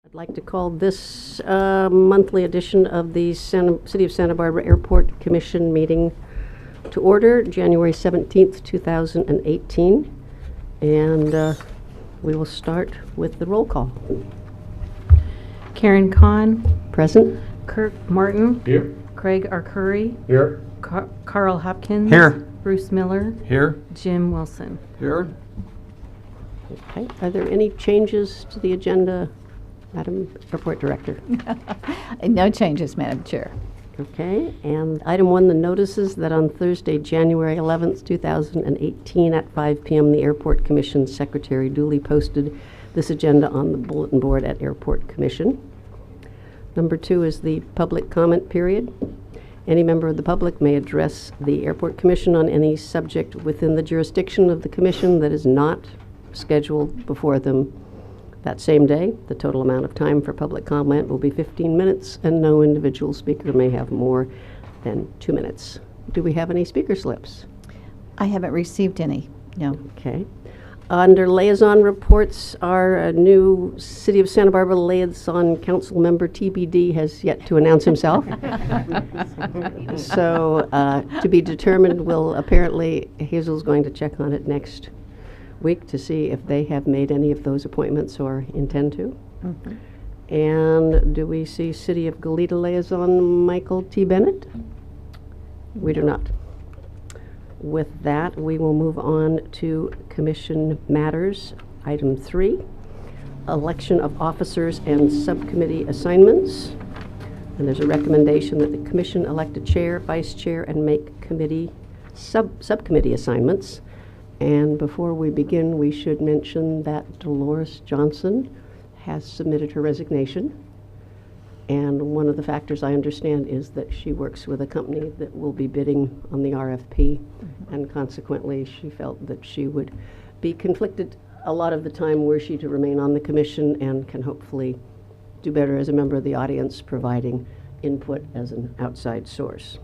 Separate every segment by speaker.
Speaker 1: I'd like to call this monthly edition of the City of Santa Barbara Airport Commission meeting to order, January 17th, 2018. And we will start with the roll call.
Speaker 2: Karen Kahn.
Speaker 1: Present.
Speaker 2: Kirk Martin.
Speaker 3: Here.
Speaker 2: Craig Arcuri.
Speaker 3: Here.
Speaker 2: Carl Hopkins.
Speaker 4: Here.
Speaker 2: Bruce Miller.
Speaker 3: Here.
Speaker 2: Jim Wilson.
Speaker 3: Here.
Speaker 1: Okay. Are there any changes to the agenda, Madam Airport Director?
Speaker 5: No changes, Madam Chair.
Speaker 1: Okay. And item 1, the notices that on Thursday, January 11th, 2018 at 5 p.m. the Airport Commission Secretary duly posted this agenda on the bulletin board at Airport Commission. Number 2 is the public comment period. Any member of the public may address the Airport Commission on any subject within the jurisdiction of the Commission that is not scheduled before them that same day. The total amount of time for public comment will be 15 minutes, and no individual speaker may have more than 2 minutes. Do we have any speaker slips?
Speaker 5: I haven't received any, no.
Speaker 1: Okay. Under liaison reports, our new City of Santa Barbara Liaison Council member, TBD, has yet to announce himself. So to be determined, apparently Hazel's going to check on it next week to see if they have made any of those appointments or intend to. Mm-hmm. And do we see City of Goleta Liaison Michael T. Bennett? We do not. With that, we will move on to Commission matters. Item 3, election of officers and subcommittee assignments. And there's a recommendation that the Commission elect a chair, vice chair, and make committee subcommittee assignments. And before we begin, we should mention that Dolores Johnson has submitted her resignation. And one of the factors I understand is that she works with a company that will be bidding on the RFP. Mm-hmm. And consequently, she felt that she would be conflicted a lot of the time were she to remain on the commission, and can hopefully do better as a member of the audience, providing input as an outside source.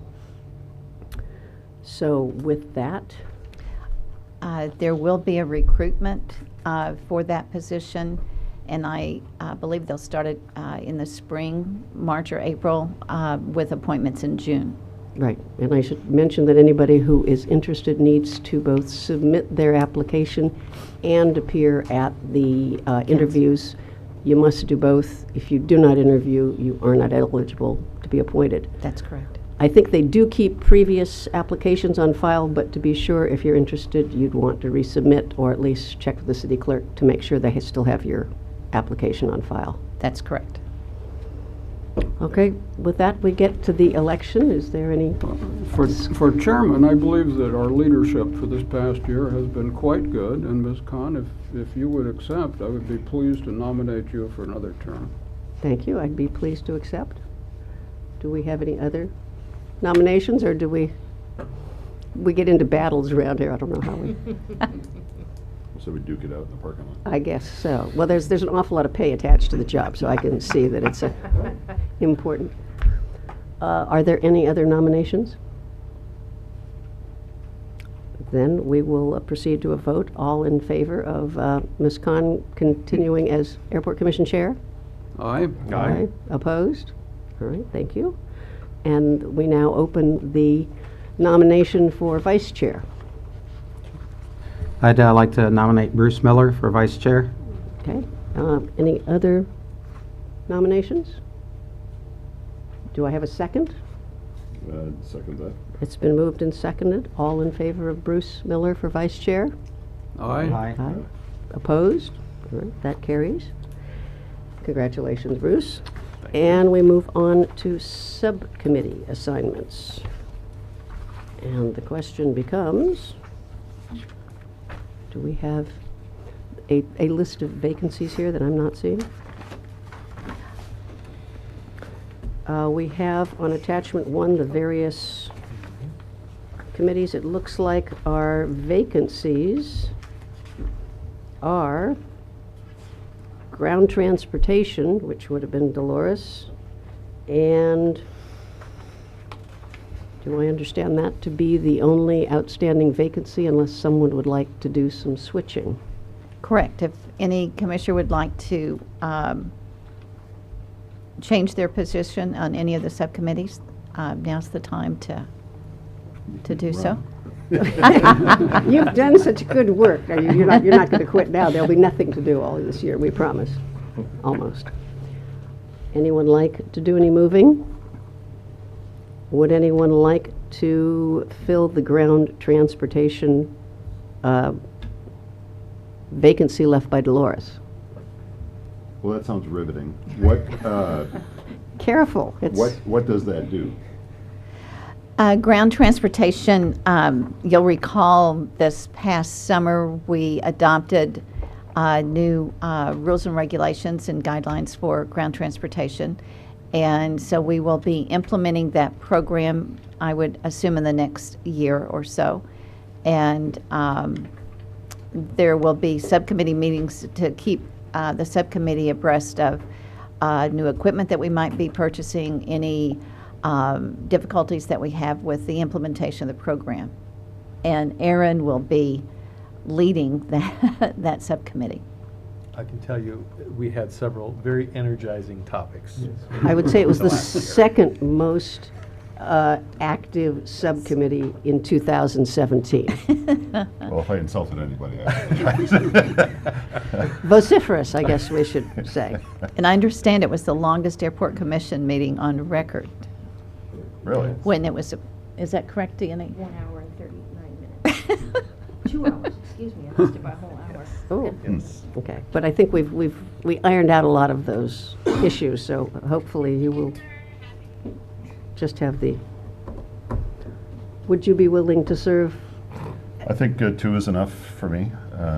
Speaker 1: So with that,
Speaker 5: there will be a recruitment for that position, and I believe they'll start it in the spring, March or April, with appointments in June.
Speaker 1: right. And I should mention that anybody who is interested needs to both submit their application and appear at the interviews. You must do both. If you do not interview, you are not eligible to be appointed.
Speaker 5: That's correct.
Speaker 1: I think they do keep previous applications on file, but to be sure, if you're interested, you'd want to resubmit or at least check with the city clerk to make sure they still have your application on file.
Speaker 5: That's correct.
Speaker 1: Okay, with that, we get to the election. Is there any?
Speaker 3: For chairman, I believe that our leadership for this past year has been quite good. And Ms. Kahn, if you would accept, I would be pleased to nominate you for another term.
Speaker 1: Thank you. I'd be pleased to accept. Do we have any other nominations, or do we get into battles around here? I don't know how we.
Speaker 6: So we duke it out in the parking lot.
Speaker 1: I guess so. Well, there's an awful lot of pay attached to the job, so I can see that it's important. Are there any other nominations? Then we will proceed to a vote. All in favor of Ms. Kahn continuing as Airport Commission Chair?
Speaker 3: Aye.
Speaker 1: Aye. Opposed? All right, thank you. And we now open the nomination for Vice Chair.
Speaker 4: I'd like to nominate Bruce Miller for Vice Chair.
Speaker 1: Okay. Any other nominations? Do I have a second?
Speaker 6: Second that.
Speaker 1: It's been moved and seconded. All in favor of Bruce Miller for Vice Chair?
Speaker 3: Aye.
Speaker 1: Aye. Opposed? All right, that carries. Congratulations, Bruce. And we move on to subcommittee assignments. And the question becomes, do we have a list of vacancies here that I'm not seeing? We have on attachment 1 the various committees. It looks like our vacancies are ground transportation, which would have been Dolores, and do I understand that to be the only outstanding vacancy unless someone would like to do some switching?
Speaker 5: Correct. If any commissioner would like to change their position on any of the subcommittees, now's the time to do so.
Speaker 1: You've done such good work. You're not going to quit now. There'll be nothing to do all this year, we promise. Almost. Anyone like to do any moving? Would anyone like to fill the ground transportation vacancy left by Dolores?
Speaker 6: Well, that sounds riveting. What,
Speaker 1: Careful.
Speaker 6: what does that do?
Speaker 5: Ground transportation, you'll recall this past summer, we adopted new rules and regulations and guidelines for ground transportation. And so we will be implementing that program, I would assume, in the next year or so. And there will be subcommittee meetings to keep the subcommittee abreast of new equipment that we might be purchasing, any difficulties that we have with the implementation of the program. And Aaron will be leading that subcommittee.
Speaker 7: I can tell you, we had several very energizing topics.
Speaker 1: I would say it was the
Speaker 7: last year.
Speaker 1: second most active subcommittee in 2017.
Speaker 6: Well, if I insulted anybody, I apologize.
Speaker 1: Vociferous, I guess we should say.
Speaker 5: And I understand it was the longest airport commission meeting on record
Speaker 6: Really?
Speaker 5: when it was, is that correct, Deanne?
Speaker 8: 1 hour and 39 minutes. 2 hours, excuse me, I missed it by a whole hour.
Speaker 1: Oh, okay. But I think we ironed out a lot of those issues, so hopefully you will just have the, would you be willing to serve?
Speaker 6: I think 2 is enough for me.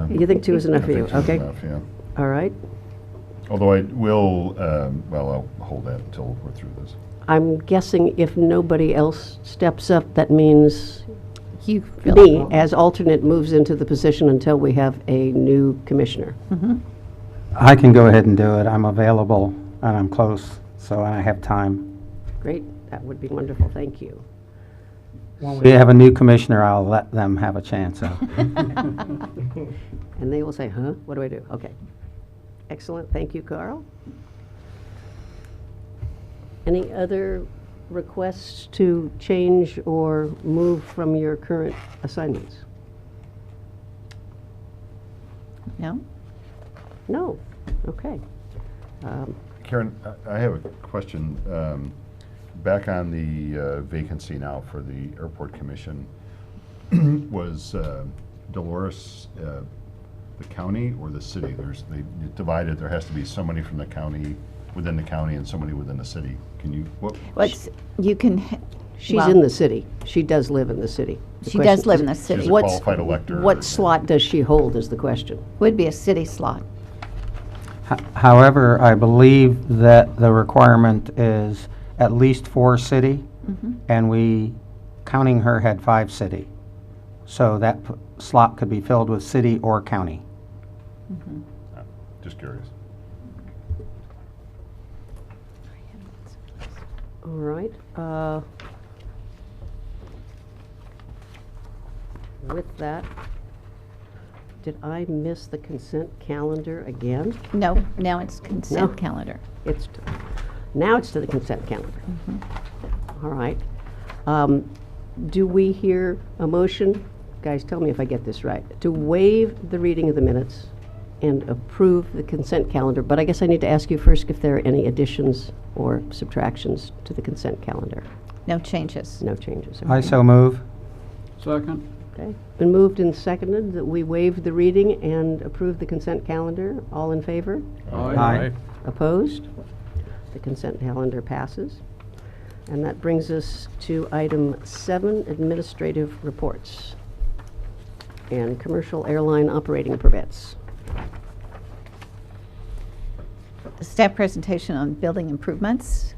Speaker 1: You think 2 is enough for you?
Speaker 6: I think 2
Speaker 1: Okay.
Speaker 6: is enough, yeah.
Speaker 1: All right.
Speaker 6: Although I will, well, I'll hold that until we're through this.
Speaker 1: I'm guessing if nobody else steps up, that means
Speaker 5: You feel
Speaker 1: me, as alternate, moves into the position until we have a new commissioner.
Speaker 4: I can go ahead and do it. I'm available and I'm close, so I have time.
Speaker 1: Great, that would be wonderful, thank you.
Speaker 4: When we have a new commissioner, I'll let them have a chance.
Speaker 1: And they will say, huh, what do I do? Okay. Excellent, thank you, Carl. Any other requests to change or move from your current assignments?
Speaker 5: No?
Speaker 1: No, okay.
Speaker 6: Karen, I have a question. Back on the vacancy now for the Airport Commission, was Dolores the county or the city? They divided, there has to be somebody from the county, within the county, and somebody within the city. Can you,
Speaker 5: You can,
Speaker 1: She's
Speaker 5: well,
Speaker 1: in the city. She does live in the city. The
Speaker 5: She
Speaker 1: question
Speaker 5: does live
Speaker 1: is,
Speaker 5: in the
Speaker 6: she's
Speaker 5: city.
Speaker 6: a
Speaker 1: What's-
Speaker 6: qualified elector?
Speaker 1: What slot does she hold is the question.
Speaker 5: Would be a city slot.
Speaker 4: However, I believe that the requirement is at least 4 city, and we, counting her, had 5 city. So that slot could be filled with city or county.
Speaker 6: Just curious.
Speaker 1: All right. With that, did I miss the consent calendar again?
Speaker 5: No, now it's
Speaker 1: No.
Speaker 5: consent calendar.
Speaker 1: Now it's to the consent calendar. All right. Do we hear a motion, guys, tell me if I get this right, to waive the reading of the minutes and approve the consent calendar? But I guess I need to ask you first if there are any additions or subtractions to the consent calendar.
Speaker 5: No changes.
Speaker 1: No changes.
Speaker 4: I
Speaker 1: okay.
Speaker 4: so move.
Speaker 3: Second?
Speaker 1: Okay. Been moved and seconded that we waive the reading and approve the consent calendar. All in favor?
Speaker 4: Aye.
Speaker 1: Opposed? The consent calendar passes. And that brings us to item 7, administrative reports and commercial airline operating permits.
Speaker 5: Staff presentation on building improvements.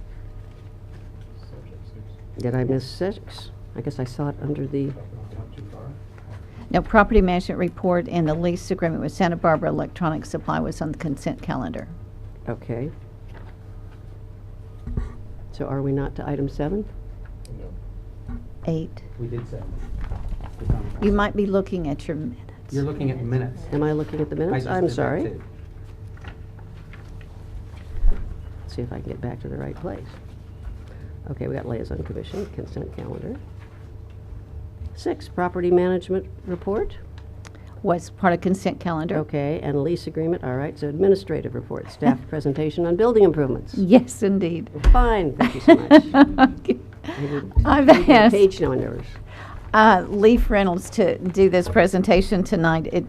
Speaker 1: Did I miss 6? I guess I saw it under the,
Speaker 5: No, property management report and the lease agreement with Santa Barbara Electronic Supply was on the consent calendar.
Speaker 1: okay. So are we not to item 7?
Speaker 5: 8.
Speaker 4: We did say.
Speaker 5: You might be looking at your minutes.
Speaker 4: You're looking at minutes.
Speaker 1: Am I looking at the minutes? I'm sorry. see if I can get back to the right place. Okay, we got liaison commission, consent calendar. 6, property management report.
Speaker 5: Was part of consent calendar.
Speaker 1: Okay, and lease agreement, all right. So administrative report, staff presentation on building improvements.
Speaker 5: Yes, indeed.
Speaker 1: Fine, thank you so much.
Speaker 5: I've
Speaker 1: I need
Speaker 5: asked
Speaker 1: page numbers.
Speaker 5: Leaf Reynolds to do this presentation tonight.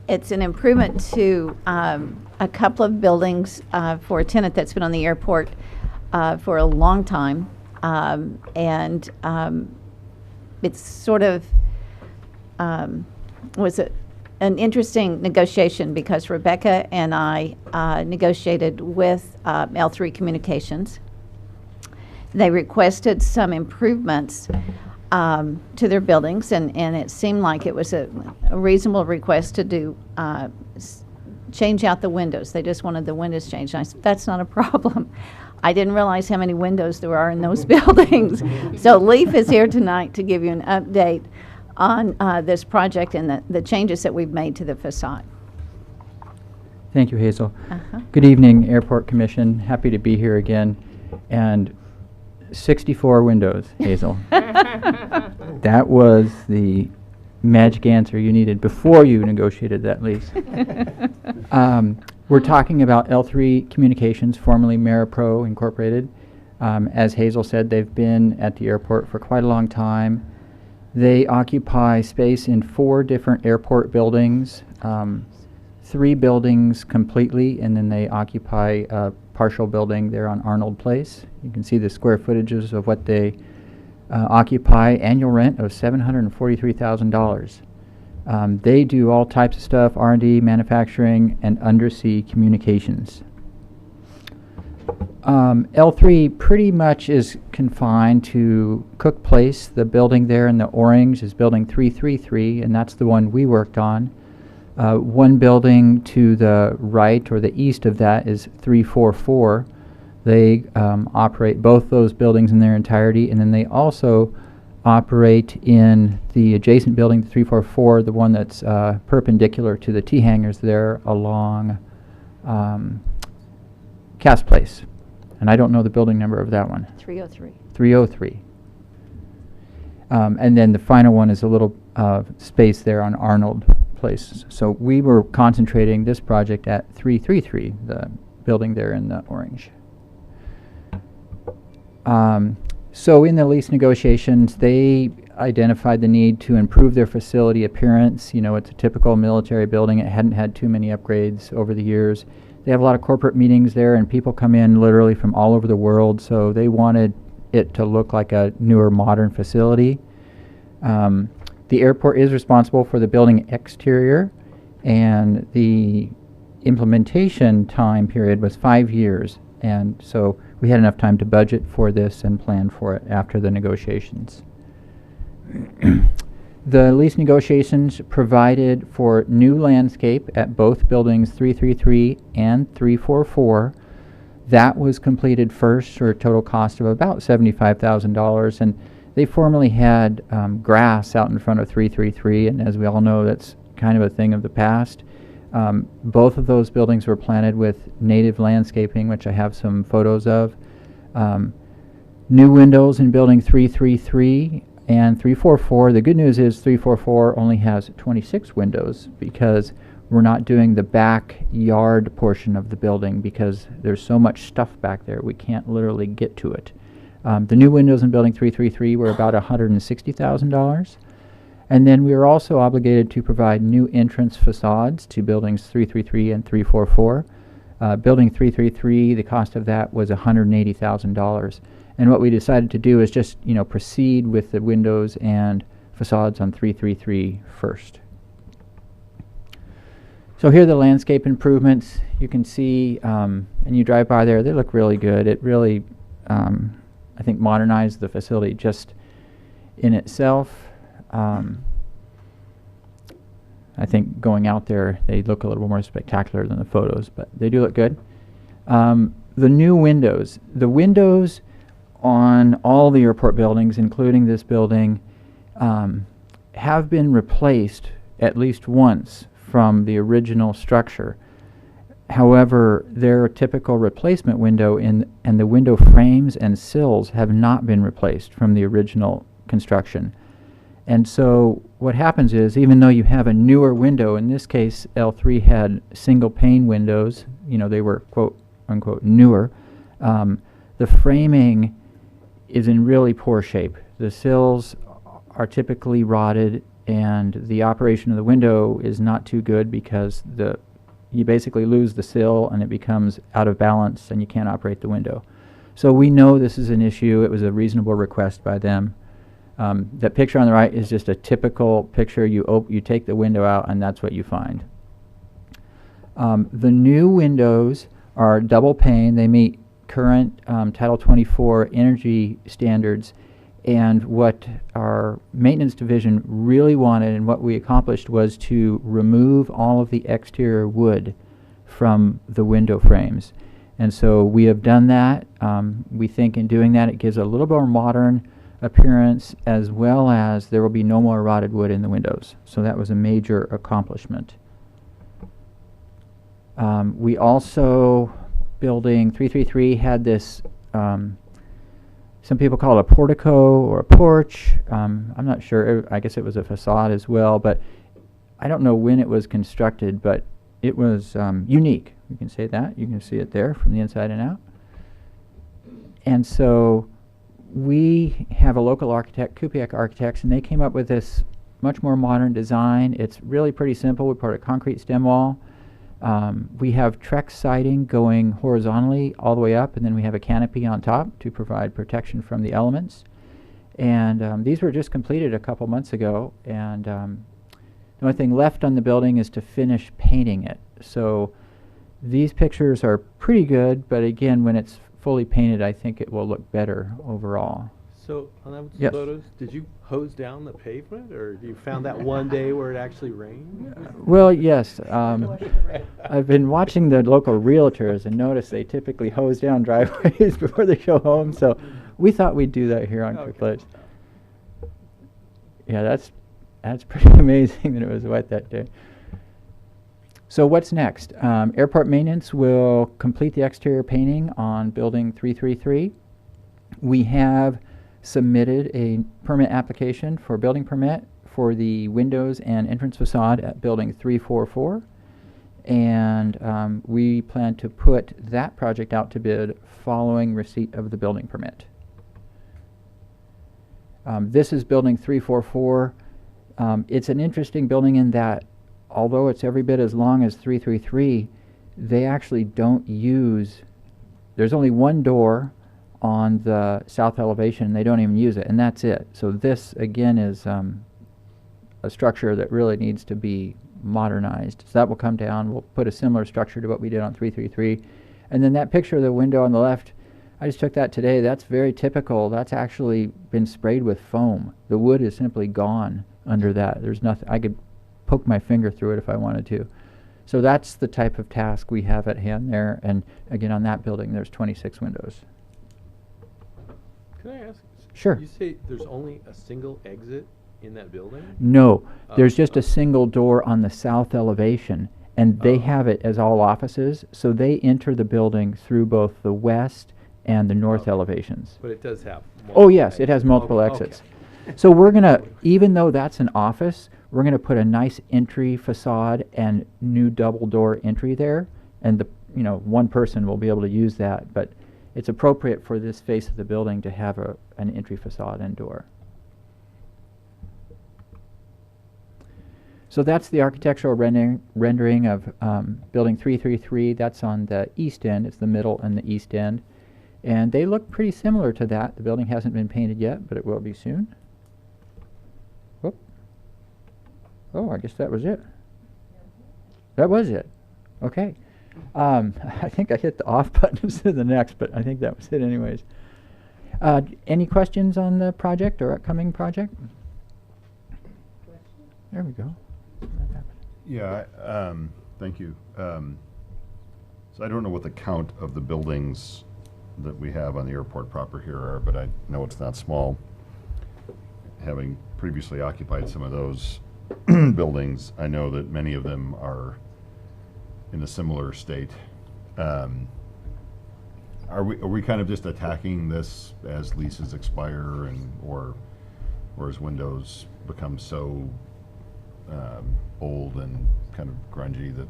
Speaker 5: It's an improvement to a couple of buildings for a tenant that's been on the airport for a long time. It's sort of was an interesting negotiation because Rebecca and I negotiated with L3 Communications. They requested some improvements to their buildings, and it seemed like it was a reasonable request to do change out the windows. They just wanted the windows changed. And I said, that's not a problem. I didn't realize how many windows there are in those buildings. So Leaf is here tonight to give you an update on this project and the changes that we've made to the facade.
Speaker 9: Thank you, Hazel.
Speaker 5: Uh-huh.
Speaker 9: Good evening, Airport Commission. Happy to be here again. And 64 windows, Hazel. That was the magic answer you needed before you negotiated that lease. We're talking about L3 Communications, formerly Maripro Incorporated. As Hazel said, they've been at the airport for quite a long time. They occupy space in 4 different airport buildings, 3 buildings completely, and then they occupy a partial building there on Arnold Place. You can see the square footages of what they occupy. Annual rent of $743,000. They do all types of stuff, R&D, manufacturing, and undersea communications. L3 pretty much is confined to Cook Place. The building there in the orange is building 333, and that's the one we worked on. One building to the right or the east of that is 344. They operate both those buildings in their entirety, and then they also operate in the adjacent building, 344, the one that's perpendicular to the T-hangars there along Cass Place. And I don't know the building number of that one.
Speaker 5: 303.
Speaker 9: 303. And then the final one is a little space there on Arnold Place. So we were concentrating this project at 333, the building there in the orange. So in the lease negotiations, they identified the need to improve their facility appearance. You know, it's a typical military building. It hadn't had too many upgrades over the years. They have a lot of corporate meetings there, and people come in literally from all over the world, so they wanted it to look like a newer, modern facility. The airport is responsible for the building exterior, and the implementation time period was 5 years, and so we had enough time to budget for this and plan for it after the negotiations. The lease negotiations provided for new landscape at both buildings 333 and 344. That was completed first for a total cost of about $75,000, and they formerly had grass out in front of 333, and as we all know, that's kind of a thing of the past. Both of those buildings were planted with native landscaping, which I have some photos of. New windows in building 333 and 344. The good news is 344 only has 26 windows because we're not doing the backyard portion of the building because there's so much stuff back there we can't literally get to it. The new windows in building 333 were about $160,000. And then we were also obligated to provide new entrance facades to buildings 333 and 344. Building 333, the cost of that was $180,000. And what we decided to do is just, proceed with the windows and facades on 333 first. So here are the landscape improvements. You can see, and you drive by there, they look really good. It really, I think, modernized the facility just in itself. I think going out there, they look a little more spectacular than the photos, but they do look good. The new windows. The windows on all the airport buildings, including this building, have been replaced at least once from the original structure. However, their typical replacement window and the window frames and sills have not been replaced from the original construction. And so what happens is, even though you have a newer window, in this case, L3 had single pane windows, they were quote unquote newer, the framing is in really poor shape. The sills are typically rotted, and the operation of the window is not too good because you basically lose the sill and it becomes out of balance and you can't operate the window. So we know this is an issue. It was a reasonable request by them. That picture on the right is just a typical picture. You take the window out and that's what you find. The new windows are double pane. They meet current Title 24 energy standards, and what our maintenance division really wanted and what we accomplished was to remove all of the exterior wood from the window frames. And so we have done that. We think in doing that it gives a little more modern appearance, as well as there will be no more rotted wood in the windows. So that was a major accomplishment. We also, building 333 had this, some people call it a portico or a porch. I'm not sure. I guess it was a facade as well, but I don't know when it was constructed, but it was unique. You can say that. You can see it there from the inside and out. And so we have a local architect, Kupiak Architects, and they came up with this much more modern design. It's really pretty simple. We put a concrete stem wall. We have Trex siding going horizontally all the way up, and then we have a canopy on top to provide protection from the elements. And these were just completed a couple months ago, and the only thing left on the building is to finish painting it. So these pictures are pretty good, but again, when it's fully painted, I think it will look better overall.
Speaker 7: So on those
Speaker 9: Yes.
Speaker 7: photos, did you hose down the pavement, or you found that one day where it actually rained?
Speaker 9: Well, yes. I've been watching the local realtors and noticed they typically hose down driveways before they go home, so we thought we'd do that here on Quick Place. Yeah, that's pretty amazing that it was wet that day. So what's next? Airport maintenance will complete the exterior painting on building 333. We have submitted a permit application for building permit for the windows and entrance facade at building 344. And we plan to put that project out to bid following receipt of the building permit. This is building 344. It's an interesting building in that although it's every bit as long as 333, they actually don't use, there's only one door on the south elevation. They don't even use it, and that's it. So this, again, is a structure that really needs to be modernized. So that will come down. We'll put a similar structure to what we did on 333. And then that picture of the window on the left, I just took that today. That's very typical. That's actually been sprayed with foam. The wood is simply gone under that. There's nothing. I could poke my finger through it if I wanted to. So that's the type of task we have at hand there. And again, on that building, there's 26 windows.
Speaker 7: Can I ask?
Speaker 9: Sure.
Speaker 7: You say there's only a single exit in that building?
Speaker 9: No, there's just
Speaker 7: oh.
Speaker 9: a single door on the south elevation, and they have it as all offices, so they enter the building through both the west and the north
Speaker 7: Okay.
Speaker 9: elevations.
Speaker 7: But it does have
Speaker 9: Oh yes, it has multiple
Speaker 7: Okay.
Speaker 9: exits. So we're gonna, even though that's an office, we're gonna put a nice entry facade and new double door entry there, and the, one person will be able to use that, but it's appropriate for this face of the building to have an entry facade and door. So that's the architectural rendering of building 333. That's on the east end. It's the middle and the east end. And they look pretty similar to that. The building hasn't been painted yet, but it will be soon. Whoop. Oh, I guess that was it. That was it. Okay. I think I hit the off button instead of the next, but I think that was it anyways. Any questions on the project or upcoming project? There we go.
Speaker 6: Yeah, thank you. So I don't know what the count of the buildings that we have on the airport proper here are, but I know it's not small. Having previously occupied some of those buildings, I know that many of them are in a similar state Are we kind of just attacking this as leases expire or as windows become so old and kind of grungy that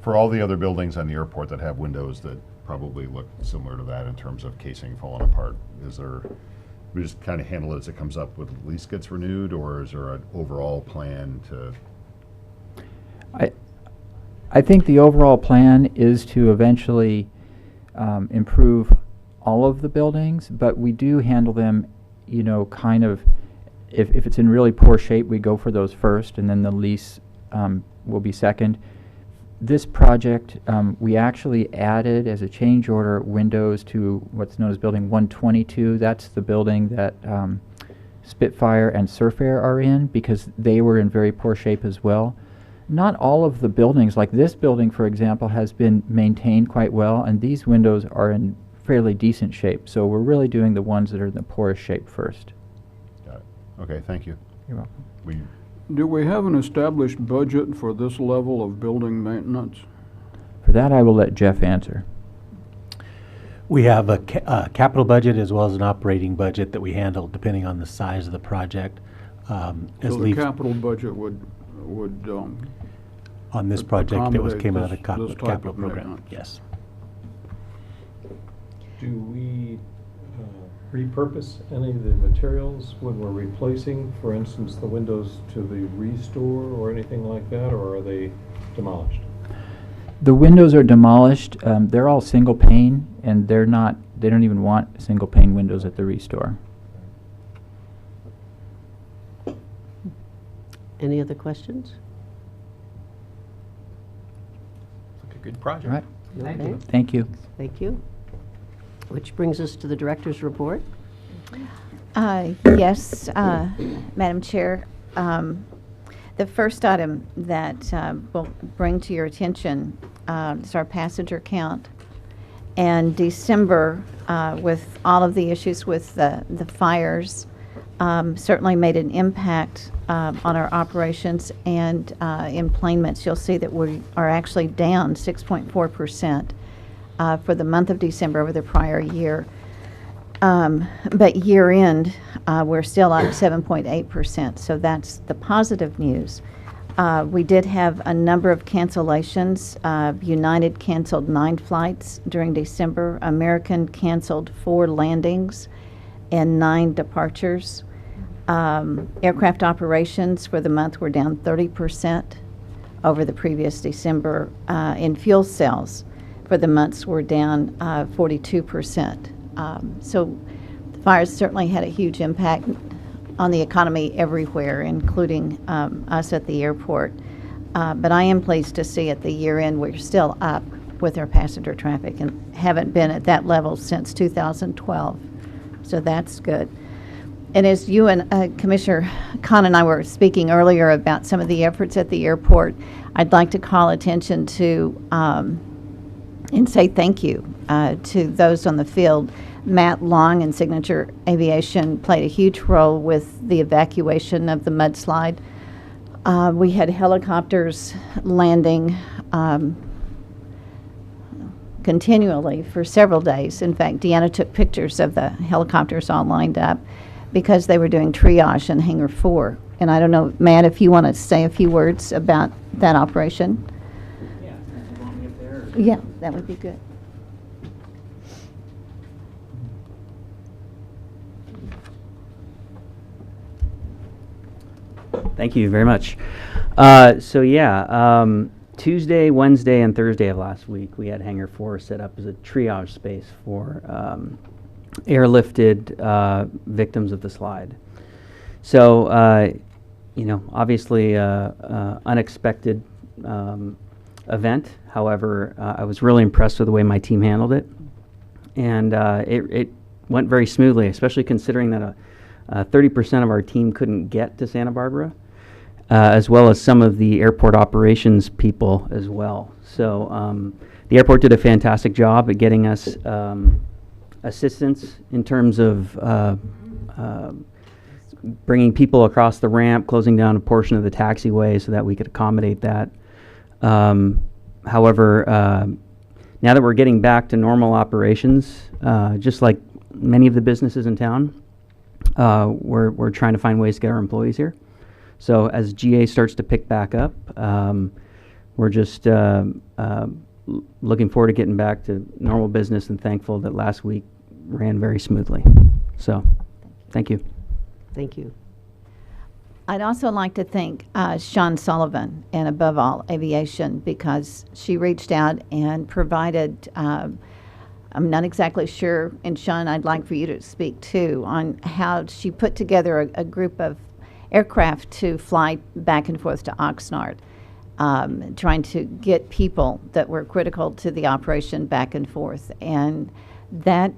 Speaker 6: for all the other buildings on the airport that have windows that probably look similar to that in terms of casing falling apart, we just kind of handle it as it comes up with lease gets renewed, or is there an overall plan to?
Speaker 9: I think the overall plan is to eventually improve all of the buildings, but we do handle them, kind of, if it's in really poor shape, we go for those first, and then the lease will be second. This project, we actually added as a change order windows to what's known as Building 122. That's the building that Spitfire and Surfair are in, because they were in very poor shape as well. Not all of the buildings, like this building, for example, has been maintained quite well, and these windows are in fairly decent shape. So we're really doing the ones that are in the poorest shape first.
Speaker 6: Got it. Okay, thank you.
Speaker 9: You're welcome.
Speaker 3: Do we have an established budget for this level of building maintenance?
Speaker 9: For that, I will let Jeff answer.
Speaker 10: We have a capital budget as well as an operating budget that we handle depending on the size of the project.
Speaker 3: So the capital budget would
Speaker 10: on this project, it came out of the
Speaker 3: this type
Speaker 10: capital
Speaker 3: of
Speaker 10: program.
Speaker 3: maintenance.
Speaker 10: Yes.
Speaker 7: Do we repurpose any of the materials when we're replacing, for instance, the windows to the restore or anything like that, or are they demolished?
Speaker 9: The windows are demolished. They're all single pane, and they don't even want single pane windows at the restore.
Speaker 1: Any other questions?
Speaker 7: Like a good project.
Speaker 9: All right.
Speaker 1: Okay.
Speaker 9: Thank you.
Speaker 1: Thank you. Which brings us to the director's report.
Speaker 5: Yes, Madam Chair. The first item that we'll bring to your attention is our passenger count. And December, with all of the issues with the fires, certainly made an impact on our operations and employments. You'll see that we are actually down 6.4% for the month of December over the prior year. But year end, we're still up 7.8%, so that's the positive news. We did have a number of cancellations. United canceled 9 flights during December. American canceled 4 landings and 9 departures. Aircraft operations for the month were down 30% over the previous December. And fuel cells for the months were down 42%. So the fires certainly had a huge impact on the economy everywhere, including us at the airport. But I am pleased to see at the year end we're still up with our passenger traffic and haven't been at that level since 2012. So that's good. And as you and Commissioner Khan and I were speaking earlier about some of the efforts at the airport, I'd like to call attention to and say thank you to those on the field. Matt Long and Signature Aviation played a huge role with the evacuation of the mudslide. We had helicopters landing continually for several days. In fact, Deanna took pictures of the helicopters all lined up because they were doing triage in Hangar 4. And I don't know, Matt, if you want to say a few words about that operation.
Speaker 11: Yeah, you want me up there?
Speaker 5: Yeah, that would be good.
Speaker 11: Thank you very much. Tuesday, Wednesday, and Thursday of last week, we had Hangar 4 set up as a triage space for airlifted victims of the slide. So, obviously, unexpected event. However, I was really impressed with the way my team handled it, and it went very smoothly, especially considering that 30% of our team couldn't get to Santa Barbara, as well as some of the airport operations people as well. So the airport did a fantastic job at getting us assistance in terms of bringing people across the ramp, closing down a portion of the taxiway so that we could accommodate that. However, now that we're getting back to normal operations, just like many of the businesses in town, we're trying to find ways to get our employees here. So as GA starts to pick back up, we're just looking forward to getting back to normal business and thankful that last week ran very smoothly. So, thank you.
Speaker 1: Thank you.
Speaker 5: I'd also like to thank Sean Sullivan, and above all, Aviation, because she reached out and provided, I'm not exactly sure, and Sean, I'd like for you to speak too, on how she put together a group of aircraft to fly back and forth to Oxnard, trying to get people that were critical to the operation back and forth. And that,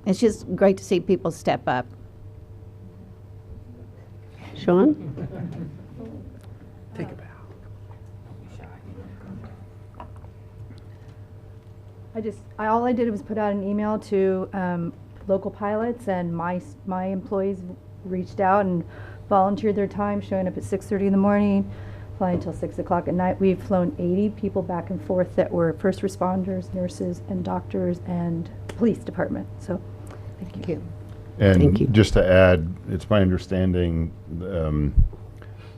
Speaker 5: it's just great to see people step up.
Speaker 1: Sean?
Speaker 10: Take a bow.
Speaker 12: All I did was put out an email to local pilots, and my employees reached out and volunteered their time, showing up at 6:30 in the morning, flying until 6 o'clock at night. We've flown 80 people back and forth that were first responders, nurses, and doctors, and police department. So, thank you.
Speaker 6: And
Speaker 1: Thank you.
Speaker 6: just to add, it's my understanding,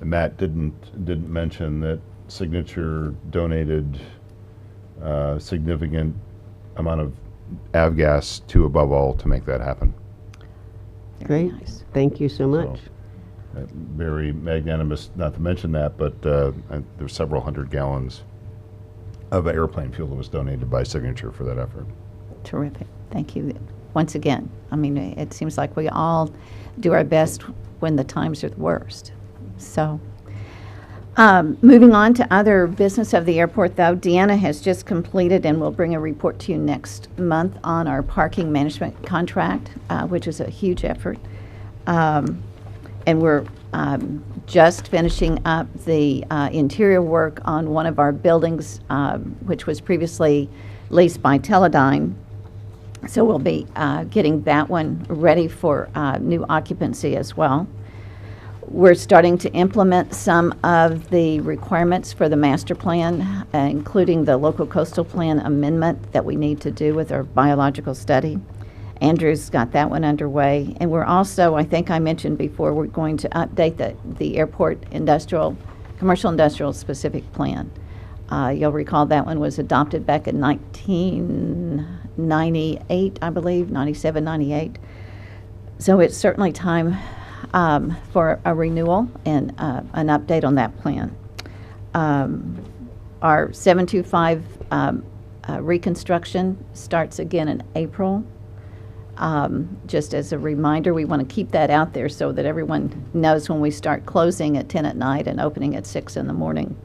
Speaker 6: Matt didn't mention that Signature donated a significant amount of avgas to Above All to make that happen.
Speaker 1: Great.
Speaker 5: Nice.
Speaker 1: Thank you so much.
Speaker 6: Very magnanimous, not to mention that, but there's several hundred gallons of airplane fuel that was donated by Signature for that effort.
Speaker 5: Terrific. Thank you once again. I mean, it seems like we all do our best when the times are the worst. So, moving on to other business of the airport, though, Deanna has just completed and will bring a report to you next month on our parking management contract, which is a huge effort. And we're just finishing up the interior work on one of our buildings, which was previously leased by Teledyne. So we'll be getting that one ready for new occupancy as well. We're starting to implement some of the requirements for the master plan, including the local coastal plan amendment that we need to do with our biological study. Andrew's got that one underway. And we're also, I think I mentioned before, we're going to update the airport commercial industrial specific plan. You'll recall that one was adopted back in 1998, I believe, 97, 98. So it's certainly time for a renewal and an update on that plan. Our 725 reconstruction starts again in April. Just as a reminder, we want to keep that out there so that everyone knows when we start closing at 10 at night and opening at 6 in the morning.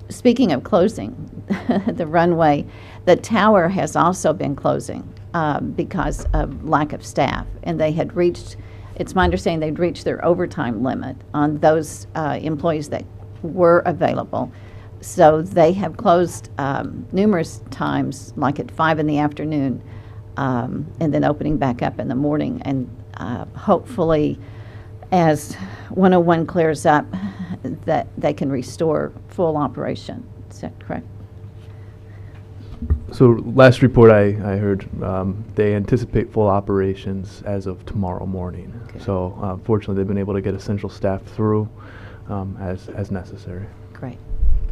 Speaker 5: Speaking of closing, the runway, the tower has also been closing because of lack of staff. And they had reached, it's my understanding they'd reached their overtime limit on those employees that were available. So they have closed numerous times, like at 5 in the afternoon, and then opening back up in the morning. And hopefully, as 101 clears up, that they can restore full operation. Is that correct?
Speaker 13: So last report I heard, they anticipate full operations as of tomorrow morning.
Speaker 5: Okay.
Speaker 13: So fortunately, they've been able to get essential staff through as necessary.
Speaker 5: Great.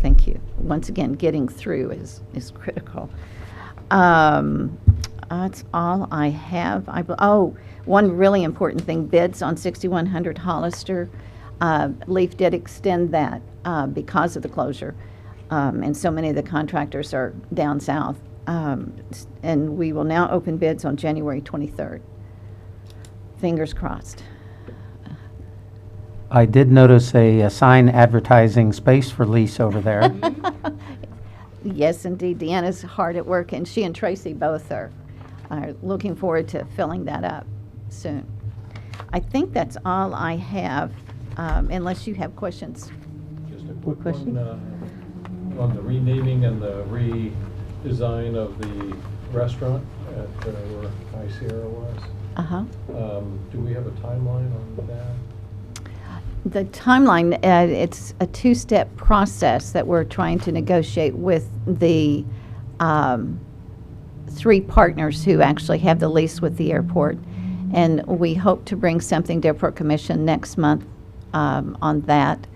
Speaker 5: Thank you. Once again, getting through is critical. That's all I have. One really important thing, bids on 6100 Hollister. Leaf did extend that because of the closure. And so many of the contractors are down south. And we will now open bids on January 23rd. Fingers crossed.
Speaker 4: I did notice a sign advertising space for lease over there.
Speaker 5: Yes, indeed. Deanna's hard at work, and she and Tracy both are looking forward to filling that up soon. I think that's all I have, unless you have questions.
Speaker 7: Just a quick
Speaker 1: question?
Speaker 7: one on the renaming and the redesign of the restaurant at where High Sierra was.
Speaker 5: Uh-huh.
Speaker 7: Do we have a timeline on that?
Speaker 5: The timeline, it's a two-step process that we're trying to negotiate with the three partners who actually have the lease with the airport. And we hope to bring something to Airport Commission next month on that.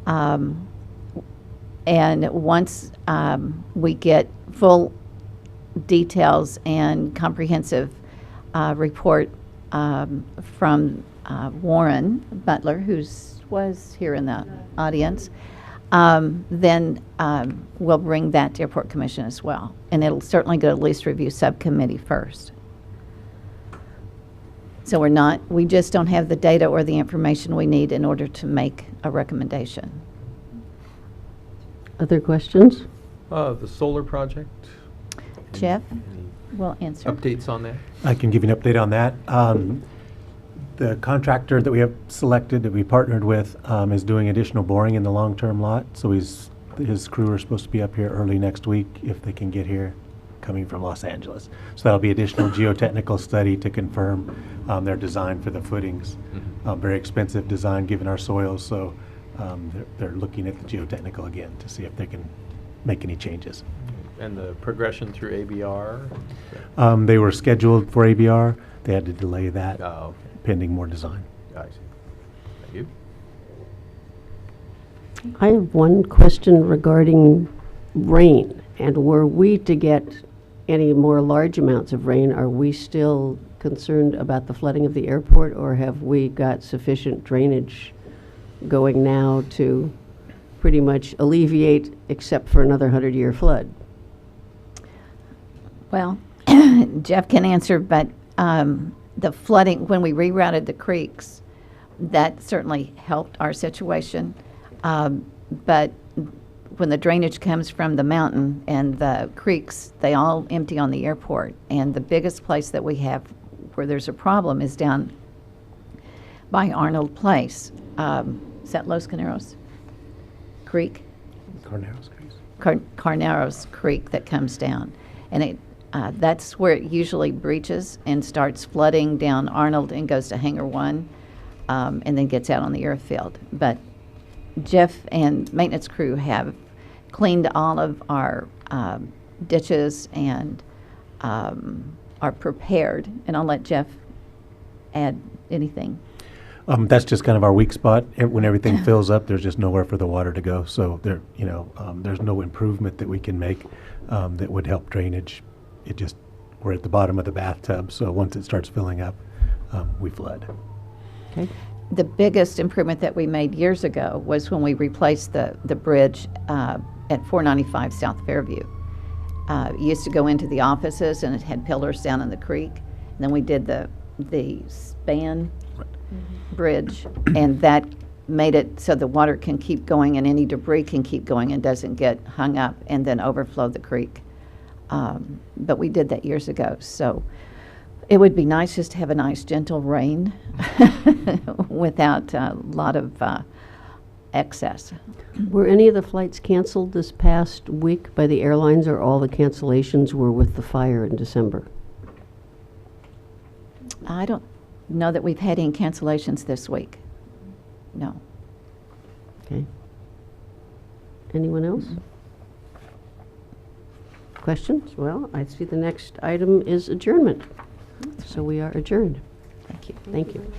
Speaker 5: And once we get full details and comprehensive report from Warren Butler, who was here in the audience, then we'll bring that to Airport Commission as well. And it'll certainly go to Lease Review Subcommittee first. So we just don't have the data or the information we need in order to make a recommendation.
Speaker 1: Other questions?
Speaker 13: The solar project?
Speaker 5: Jeff
Speaker 13: Any
Speaker 5: will answer.
Speaker 13: updates on that?
Speaker 10: I can give you an update on that. The contractor that we have selected, that we partnered with, is doing additional boring in the long-term lot. So his crew are supposed to be up here early next week if they can get here, coming from Los Angeles. So that'll be additional geotechnical study to confirm their design for the footings. Very expensive design given our soils, so they're looking at the geotechnical again to see if they can make any changes.
Speaker 13: And the progression through ABR?
Speaker 10: They were scheduled for ABR. They had to delay that
Speaker 13: Oh, okay.
Speaker 10: pending more design.
Speaker 13: I see. Thank you.
Speaker 1: I have one question regarding rain. And were we to get any more large amounts of rain, are we still concerned about the flooding of the airport, or have we got sufficient drainage going now to pretty much alleviate, except for another 100-year flood?
Speaker 5: Well, Jeff can answer, but the flooding, when we rerouted the creeks, that certainly helped our situation. But when the drainage comes from the mountain and the creeks, they all empty on the airport. And the biggest place that we have where there's a problem is down by Arnold Place. Is that Los Carneros Creek?
Speaker 10: Carneros Creek.
Speaker 5: Carneros Creek that comes down. And that's where it usually breaches and starts flooding down Arnold and goes to Hangar 1 and then gets out on the airfield. But Jeff and maintenance crew have cleaned all of our ditches and are prepared. And I'll let Jeff add anything.
Speaker 10: That's just kind of our weak spot. When everything fills up, there's just nowhere for the water to go. So there, there's no improvement that we can make that would help drainage. We're at the bottom of the bathtub. So once it starts filling up, we flood.
Speaker 1: Okay.
Speaker 5: The biggest improvement that we made years ago was when we replaced the bridge at 495 South Fairview. It used to go into the offices and it had pillars down in the creek. And then we did the span bridge, and that made it so the water can keep going and any debris can keep going and doesn't get hung up and then overflow the creek. But we did that years ago. So it would be nice just to have a nice gentle rain without a lot of excess.
Speaker 1: Were any of the flights canceled this past week by the airlines, or all the cancellations were with the fire in December?
Speaker 5: I don't know that we've had any cancellations this week. No.
Speaker 1: Okay. Anyone else? Questions? Well, I see the next item is adjournment. So we are adjourned.
Speaker 5: Thank you.
Speaker 1: Thank you.